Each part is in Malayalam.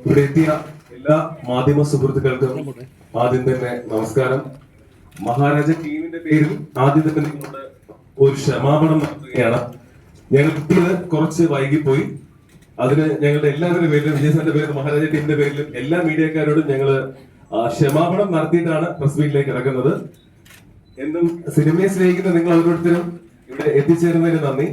ഇവിടെ എത്തിയ എല്ലാ മാധ്യമ സുഹൃത്തുക്കൾക്കും ആദ്യം തന്നെ നമസ്കാരം. മഹാരാജ ടീമിന്റെ പേരിൽ ആദ്യം തന്നെ നിങ്ങളോട് ഒരു ക്ഷമാപണം നടത്തുകയാണ്. ഞങ്ങൾ കുറച്ച് വൈകിപ്പോയി. അതിന് ഞങ്ങളുടെ എല്ലാവരുടെ പേരിലും വിജയസാറിന്റെ പേരിലും മഹാരാജ ടീമിന്റെ പേരിലും എല്ലാ മീഡിയക്കാരോടും ഞങ്ങള് ക്ഷമാപണം നടത്തിയിട്ടാണ് പ്രസ് മീറ്റിലേക്ക് ഇറക്കുന്നത്. എന്നും സിനിമയെ സ്നേഹിക്കുന്ന നിങ്ങൾ ഓരോരുത്തരും ഇവിടെ എത്തിച്ചേരുന്നതിന് നന്ദി.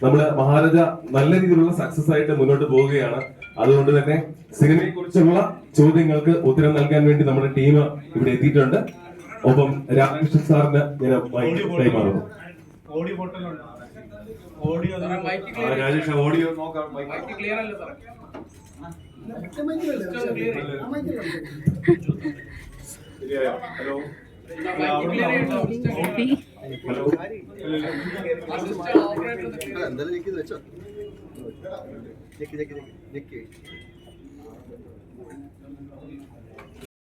നമ്മള് മഹാരാജ നല്ല രീതിയിലുള്ള സക്സസ് ആയിട്ട് മുന്നോട്ട് പോവുകയാണ്. അതുകൊണ്ട് തന്നെ സിനിമയെ കുറിച്ചുള്ള ചോദ്യങ്ങൾക്ക് ഉത്തരം നൽകാൻ വേണ്ടി നമ്മുടെ ടീം ഇവിടെ എത്തിയിട്ടുണ്ട്. ഒപ്പം രാമകൃഷ്ണൻ സാറിന് ഞാൻ കൈമാറുന്നു. രാജേഷ് ഓഡിയോ നോക്കാം. ഹലോ എന്തായാലും വെച്ചോ.